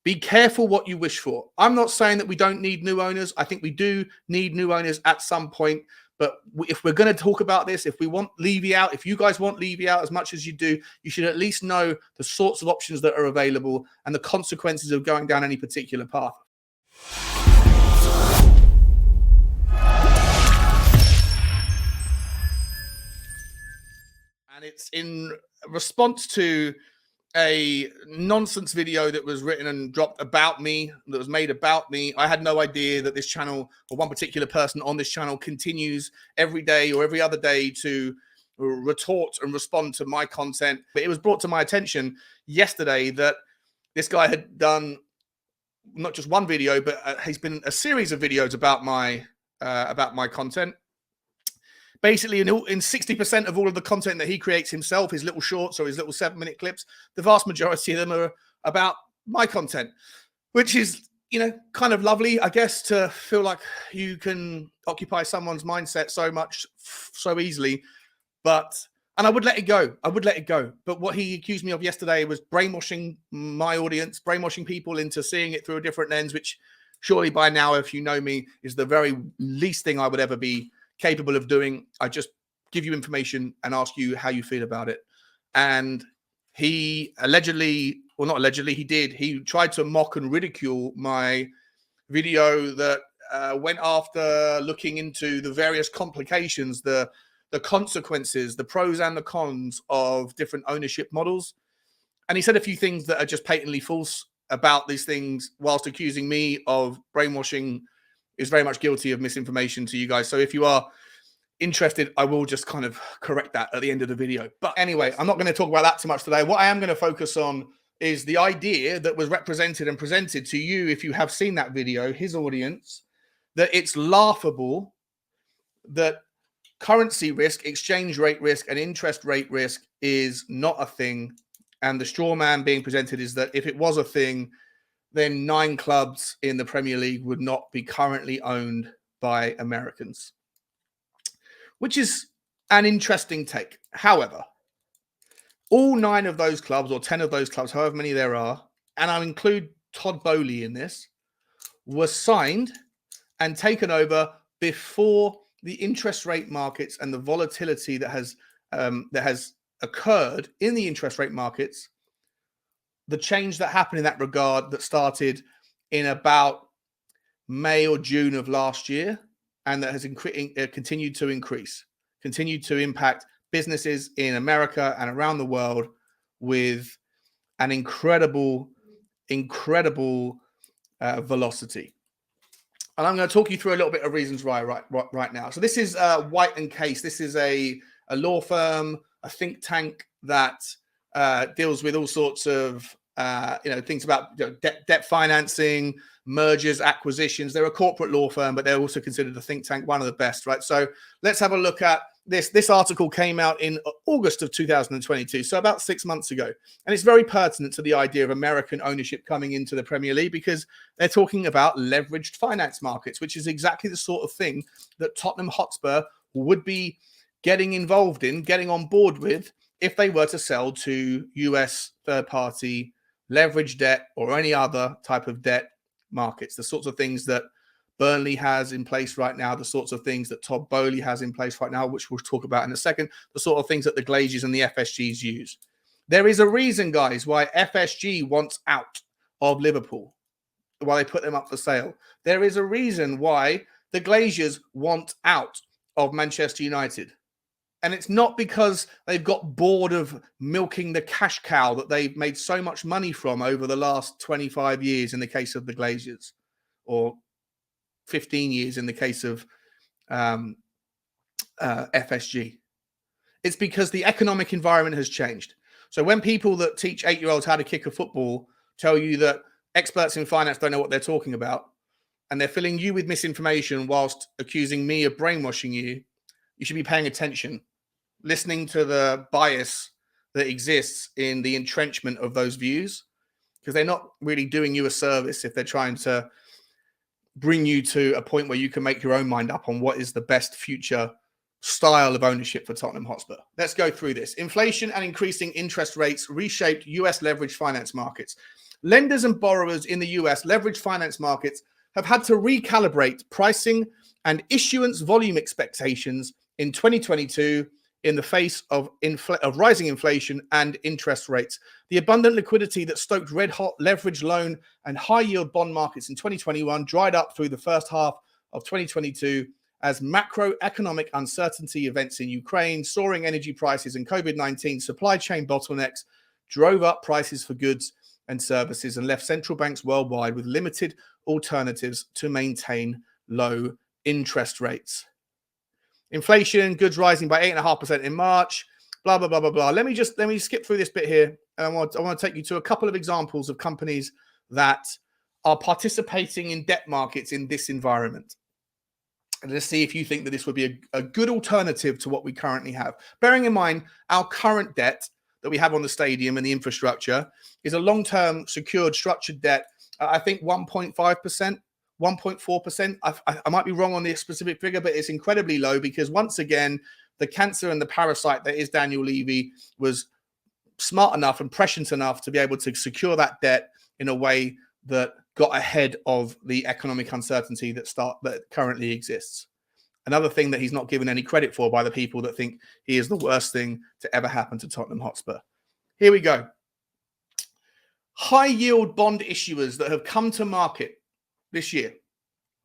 Be careful what you wish for. I'm not saying that we don't need new owners. I think we do need new owners at some point. But if we're going to talk about this, if we want Levy out, if you guys want Levy out as much as you do, you should at least know the sorts of options that are available and the consequences of going down any particular path. And it's in response to a nonsense video that was written and dropped about me, that was made about me. I had no idea that this channel, or one particular person on this channel, continues every day or every other day to retort and respond to my content. But it was brought to my attention yesterday that this guy had done not just one video, but he's been a series of videos about my content. Basically, in 60% of all of the content that he creates himself, his little shorts or his little 7-minute clips, the vast majority of them are about my content, which is, you know, kind of lovely, I guess, to feel like you can occupy someone's mindset so easily. And I would let it go. But what he accused me of yesterday was brainwashing my audience, brainwashing people into seeing it through a different lens, which surely by now, if you know me, is the very least thing I would ever be capable of doing. I just give you information and ask you how you feel about it. And he allegedly, well, not allegedly, he tried to mock and ridicule my video that went after looking into the various complications, the consequences, the pros and the cons of different ownership models. And he said a few things that are just patently false about these things, whilst accusing me of brainwashing. Is very much guilty of misinformation to you guys. So if you are interested, I will just kind of correct that at the end of the video. But anyway, I'm not going to talk about that too much today. What I am going to focus on is the idea that was represented and presented to you, if you have seen that video, his audience, that it's laughable that currency risk, exchange rate risk, and interest rate risk is not a thing. And the straw man being presented is that if it was a thing, then 9 clubs in the Premier League would not be currently owned by Americans, which is an interesting take. However, all 9 of those clubs, or 10 of those clubs, however many there are, and I'll include Todd Boehly in this, were signed and taken over before the interest rate markets and the volatility that has occurred in the interest rate markets. The change that happened in that regard that started in about May or June of last year, and that has continued to increase, continued to impact businesses in America and around the world with an incredible velocity. And I'm going to talk you through a little bit of reasons why right now. So this is White and Case. This is a law firm, a think tank that deals with all sorts of things about debt financing, mergers, acquisitions. They're a corporate law firm, but they're also considered a think tank, one of the best, right? So let's have a look at this. This article came out in August of 2022, so about 6 months ago. And it's very pertinent to the idea of American ownership coming into the Premier League, because they're talking about leveraged finance markets, which is exactly the sort of thing that Tottenham Hotspur would be getting involved in, getting on board with, if they were to sell to US third-party leverage debt or any other type of debt markets. The sorts of things that Burnley has in place right now, the sorts of things that Todd Boehly has in place right now, which we'll talk about in a second, the sort of things that the Glazers and the FSGs use. There is a reason, guys, why FSG wants out of Liverpool, why they put them up for sale. There is a reason why the Glazers want out of Manchester United. And it's not because they've got bored of milking the cash cow that they've made so much money from over the last 25 years in the case of the Glazers, or 15 years in the case of FSG. It's because the economic environment has changed. So when people that teach 8-year-olds how to kick a football tell you that experts in finance don't know what they're talking about, and they're filling you with misinformation whilst accusing me of brainwashing you, you should be paying attention, listening to the bias that exists in the entrenchment of those views, because they're not really doing you a service if they're trying to bring you to a point where you can make your own mind up on what is the best future style of ownership for Tottenham Hotspur. Let's go through this. Inflation and increasing interest rates reshaped US leveraged finance markets. lenders and borrowers in the US leveraged finance markets have had to recalibrate pricing and issuance volume expectations in 2022 in the face of rising inflation and interest rates. The abundant liquidity that stoked red-hot leveraged loan and high-yield bond markets in 2021 dried up through the first half of 2022 as macroeconomic uncertainty, events in Ukraine, soaring energy prices, and COVID-19 supply chain bottlenecks drove up prices for goods and services and left central banks worldwide with limited alternatives to maintain low interest rates. Inflation, goods rising by 8.5% in March, blah, blah, blah, blah, blah. Let me skip through this bit here. And I want to take you to a couple of examples of companies that are participating in debt markets in this environment. And let's see if you think that this would be a good alternative to what we currently have. Bearing in mind, our current debt that we have on the stadium and the infrastructure is a long-term secured structured debt. I think 1.5%, 1.4%. I might be wrong on the specific figure, but it's incredibly low because once again, the cancer and the parasite that is Daniel Levy was smart enough and prescient enough to be able to secure that debt in a way that got ahead of the economic uncertainty that currently exists. Another thing that he's not given any credit for by the people that think he is the worst thing to ever happen to Tottenham Hotspur. Here we go. High yield bond issuers that have come to market this year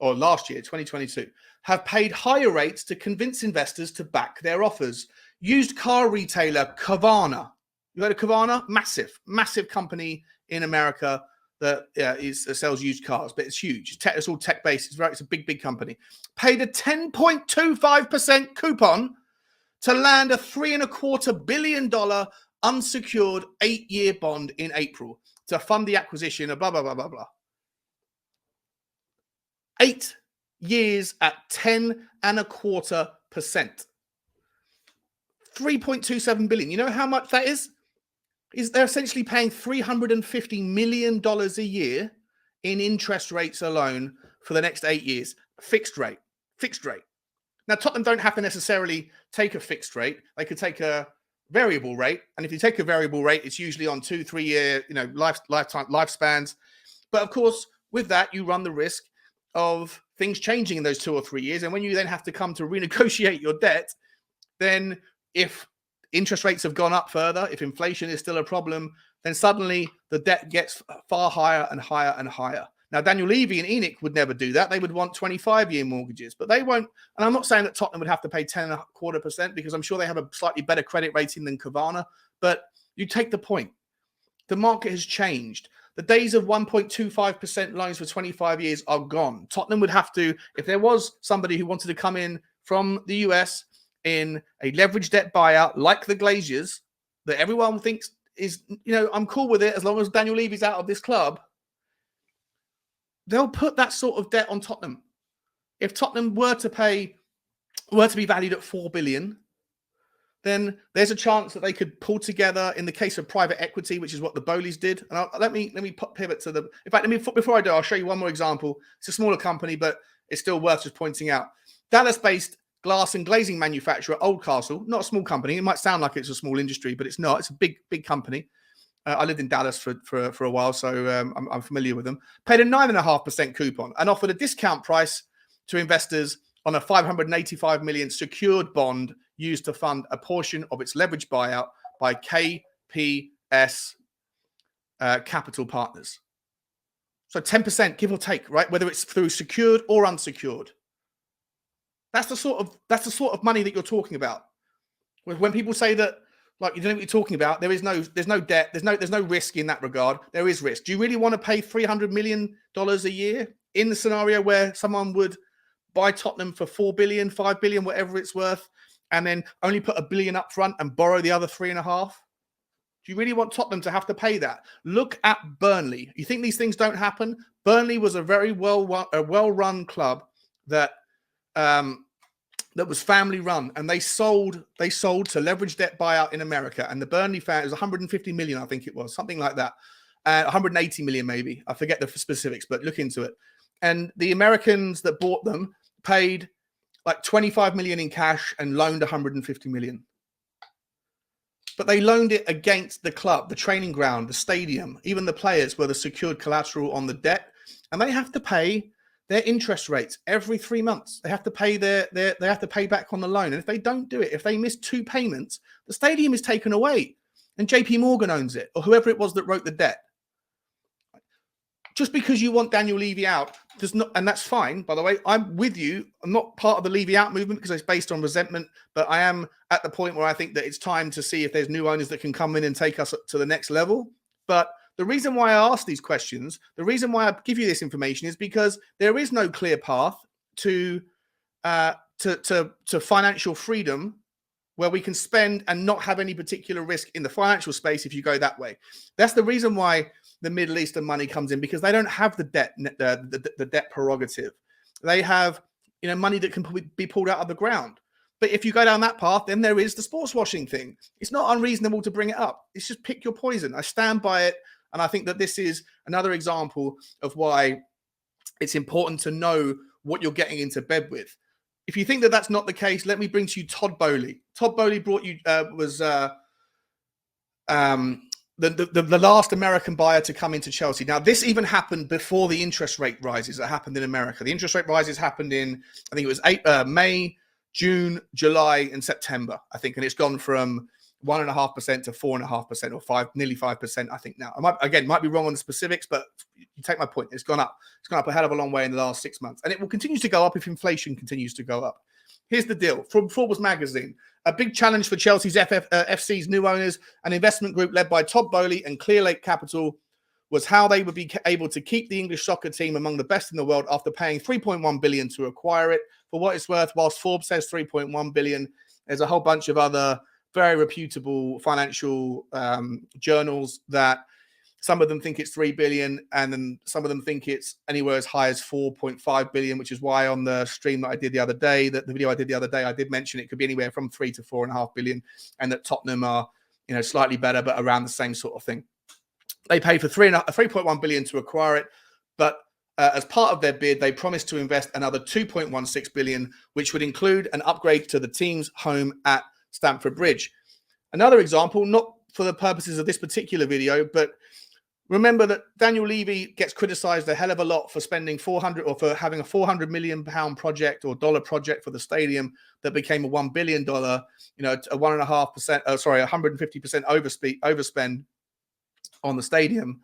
or last year, 2022, have paid higher rates to convince investors to back their offers. Used car retailer Carvana. You heard of Carvana? Massive company in America that sells used cars, but it's huge. It's all tech-based. It's a big company. Paid a 10.25% coupon to land a $3.25 billion unsecured 8-year bond in April to fund the acquisition of blah, blah, blah, blah, blah. 8 years at 10.25%. 3.27 billion. You know how much that is? They're essentially paying $350 million a year in interest rates alone for the next 8 years. Fixed rate. Now, Tottenham don't have to necessarily take a fixed rate. They could take a variable rate. And if you take a variable rate, it's usually on 2-3 year, lifespans. But of course, with that, you run the risk of things changing in those 2 or 3 years. And when you then have to come to renegotiate your debt, then if interest rates have gone up further, if inflation is still a problem, then suddenly the debt gets far higher and higher and higher. Now, Daniel Levy and Enoch would never do that. They would want 25-year mortgages, but they won't. And I'm not saying that Tottenham would have to pay 10.25% because I'm sure they have a slightly better credit rating than Carvana, but you take the point. The market has changed. The days of 1.25% loans for 25 years are gone. Tottenham would have to, if there was somebody who wanted to come in from the US in a leveraged debt buyout like the Glaziers, that everyone thinks is, I'm cool with it as long as Daniel Levy's out of this club, they'll put that sort of debt on Tottenham. If Tottenham were to be valued at 4 billion, then there's a chance that they could pull together in the case of private equity, which is what the Bowleys did. And let me pivot to in fact, before I do, I'll show you one more example. It's a smaller company, but it's still worth just pointing out. Dallas-based glass and glazing manufacturer Oldcastle, not a small company. It might sound like it's a small industry, but it's not. It's a big company. I lived in Dallas for a while, so I'm familiar with them. Paid a 9.5% coupon and offered a discount price to investors on a 585 million secured bond used to fund a portion of its leverage buyout by KPS Capital Partners. So 10%, give or take, right? Whether it's through secured or unsecured. That's the sort of money that you're talking about. When people say that, like, you don't know what you're talking about, there's no debt, there's no risk in that regard. There is risk. Do you really want to pay $300 million a year in the scenario where someone would buy Tottenham for 4 billion, 5 billion, whatever it's worth, and then only put $1 billion up front and borrow the other 3.5? Do you really want Tottenham to have to pay that? Look at Burnley. You think these things don't happen? Burnley was a very well-run club that was family run, and they sold to leverage debt buyout in America. And the Burnley fan, it was 150 million, I think it was, something like that. 180 million maybe. I forget the specifics, but look into it. And the Americans that bought them paid like 25 million in cash and loaned 150 million. but they loaned it against the club, the training ground, the stadium. Even the players were the secured collateral on the debt, and they have to pay their interest rates every 3 months. They have to pay they have to pay back on the loan, and if they don't do it, if they miss 2 payments, the stadium is taken away, and JP Morgan owns it, or whoever it was that wrote the debt. Just because you want Daniel Levy out does not, and that's fine, by the way. I'm with you. I'm not part of the Levy out movement because it's based on resentment, but I am at the point where I think that it's time to see if there's new owners that can come in and take us to the next level. But the reason why I ask these questions, the reason why I give you this information is because there is no clear path to financial freedom where we can spend and not have any particular risk in the financial space if you go that way. That's the reason why the Middle Eastern money comes in, because they don't have the debt prerogative. They have money that can be pulled out of the ground. But if you go down that path, then there is the sports washing thing. It's not unreasonable to bring it up. It's just pick your poison. I stand by it. And I think that this is another example of why it's important to know what you're getting into bed with. If you think that that's not the case, let me bring to you Todd Boehly. Todd Boehly brought you the last American buyer to come into Chelsea. Now, this even happened before the interest rate rises that happened in America. The interest rate rises happened in, I think it was May, June, July, and September, I think. And it's gone from 1.5% to 4.5% or nearly 5%, I think now. I might be wrong on the specifics, but you take my point. It's gone up. It's gone up a hell of a long way in the last 6 months. And it will continue to go up if inflation continues to go up. Here's the deal. From Forbes magazine, a big challenge for Chelsea's FC's new owners, an investment group led by Todd Boehly and Clearlake Capital, was how they would be able to keep the English soccer team among the best in the world after paying $3.1 billion to acquire it. For what it's worth, whilst Forbes says $3.1 billion, there's a whole bunch of other very reputable financial journals that some of them think it's 3 billion, and then some of them think it's anywhere as high as 4.5 billion, which is why on the stream that I did the other day, that the video I did the other day, I did mention it could be anywhere from 3 to 4.5 billion, and that Tottenham are, slightly better, but around the same sort of thing. They paid for 3.1 billion to acquire it, but as part of their bid, they promised to invest another 2.16 billion, which would include an upgrade to the team's home at Stamford Bridge. Another example, not for the purposes of this particular video, but remember that Daniel Levy gets criticized a hell of a lot for spending for having a £400 million project or dollar project for the stadium that became a $1 billion, a 1.5%, 150% overspend on the stadium.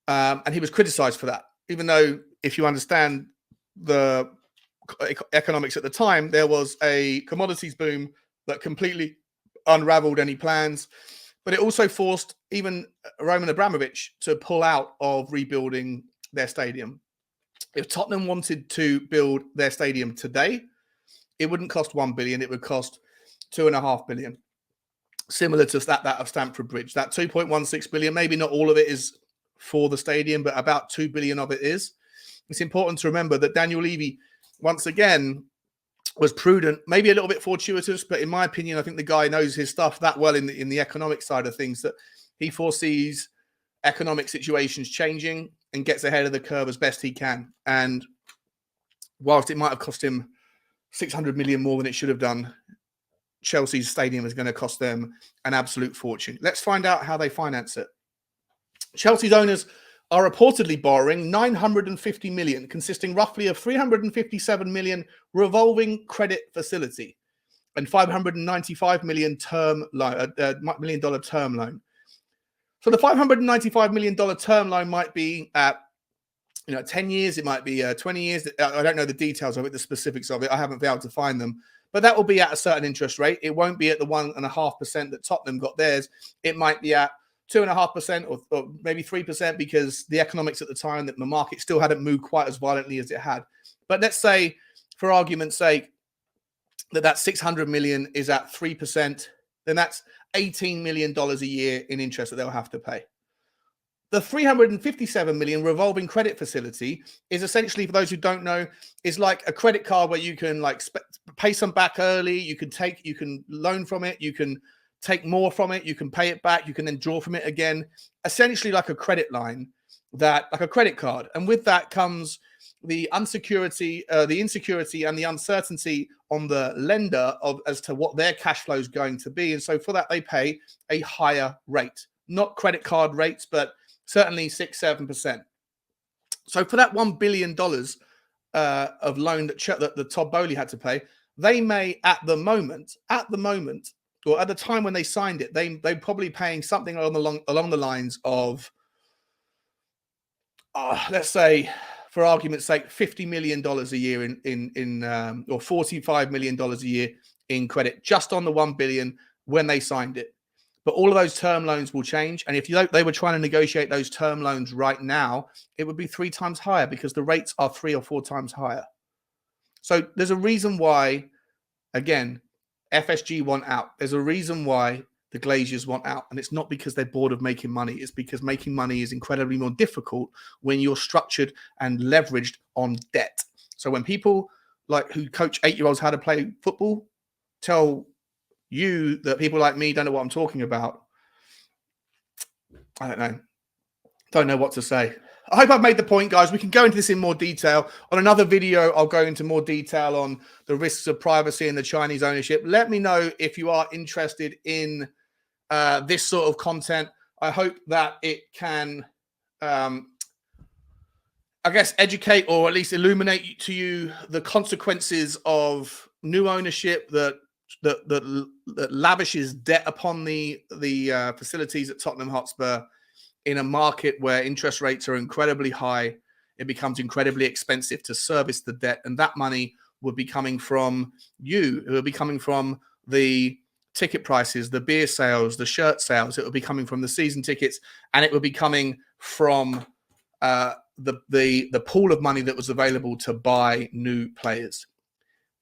And he was criticized for that, even though if you understand the economics at the time, there was a commodities boom that completely unraveled any plans. But it also forced even Roman Abramovich to pull out of rebuilding their stadium. If Tottenham wanted to build their stadium today, it wouldn't cost 1 billion. It would cost 2.5 billion. Similar to that of Stamford Bridge. That 2.16 billion, maybe not all of it is for the stadium, but about 2 billion of it is. It's important to remember that Daniel Levy, once again, was prudent, maybe a little bit fortuitous, but in my opinion, I think the guy knows his stuff that well in the economic side of things that he foresees economic situations changing and gets ahead of the curve as best he can. And whilst it might have cost him 600 million more than it should have done, Chelsea's stadium is going to cost them an absolute fortune. Let's find out how they finance it. Chelsea's owners are reportedly borrowing 950 million, consisting roughly of 357 million revolving credit facility and 595 million term loan, $1 million term loan. So the $595 million term loan might be at 10 years, it might be 20 years. I don't know the details of it, the specifics of it. I haven't been able to find them. But that will be at a certain interest rate. It won't be at the 1.5% that Tottenham got theirs. It might be at 2.5% or maybe 3% because the economics at the time that the market still hadn't moved quite as violently as it had. But let's say, for argument's sake, that 600 million is at 3%, then that's $18 million a year in interest that they'll have to pay. The 357 million revolving credit facility is essentially, for those who don't know, is like a credit card where you can pay some back early, you can loan from it, you can take more from it, you can pay it back, you can then draw from it again, essentially like a credit line, like a credit card. And with that comes the insecurity and the uncertainty on the lender as to what their cash flow is going to be. And so for that, they pay a higher rate, not credit card rates, but certainly 6-7%. So for that $1 billion of loan that Todd Boehly had to pay, they may at the moment, or at the time when they signed it, they're probably paying something along the lines of, let's say, for argument's sake, $50 million a year or $45 million a year in credit, just on the $1 billion when they signed it. But all of those term loans will change. And if they were trying to negotiate those term loans right now, it would be 3 times higher because the rates are 3 or 4 times higher. So there's a reason why, again, FSG want out. There's a reason why the Glaziers want out. And it's not because they're bored of making money. It's because making money is incredibly more difficult when you're structured and leveraged on debt. So when people who coach 8-year-olds how to play football tell you that people like me don't know what I'm talking about, I don't know what to say. I hope I've made the point, guys. We can go into this in more detail. On another video, I'll go into more detail on the risks of privacy and the Chinese ownership. Let me know if you are interested in this sort of content. I hope that it can, educate or at least illuminate to you the consequences of new ownership that lavishes debt upon the facilities at Tottenham Hotspur. In a market where interest rates are incredibly high, it becomes incredibly expensive to service the debt. And that money would be coming from you. It would be coming from the ticket prices, the beer sales, the shirt sales. It would be coming from the season tickets. And it would be coming from the pool of money that was available to buy new players.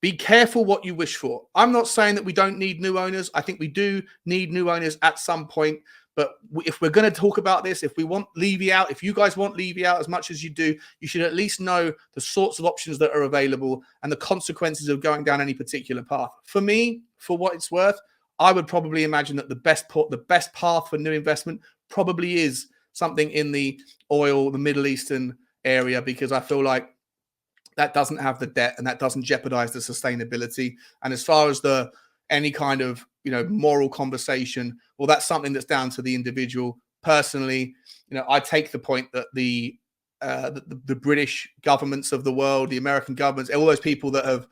Be careful what you wish for. I'm not saying that we don't need new owners. I think we do need new owners at some point. But if we're going to talk about this, if we want Levy out, if you guys want Levy out as much as you do, you should at least know the sorts of options that are available and the consequences of going down any particular path. For me, for what it's worth, I would probably imagine that the best path for new investment probably is something in the oil, the Middle Eastern area, because I feel like that doesn't have the debt and that doesn't jeopardize the sustainability. And as far as any kind of moral conversation, well, that's something that's down to the individual. Personally, I take the point that the British governments of the world, the American governments, all those people that have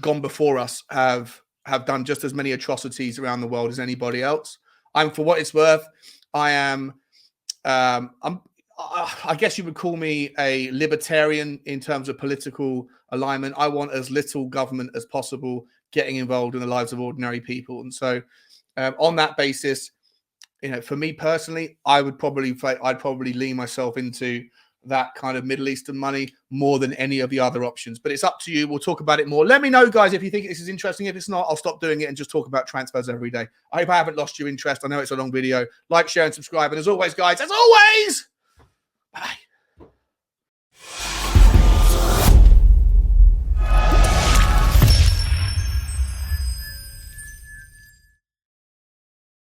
gone before us have done just as many atrocities around the world as anybody else. For what it's worth, I guess you would call me a libertarian in terms of political alignment. I want as little government as possible getting involved in the lives of ordinary people. And so on that basis, for me personally, I'd probably lean myself into that kind of Middle Eastern money more than any of the other options. But it's up to you. We'll talk about it more. Let me know, guys, if you think this is interesting. If it's not, I'll stop doing it and just talk about transfers every day. I hope I haven't lost your interest. I know it's a long video. Like, share, and subscribe. And as always, guys, bye.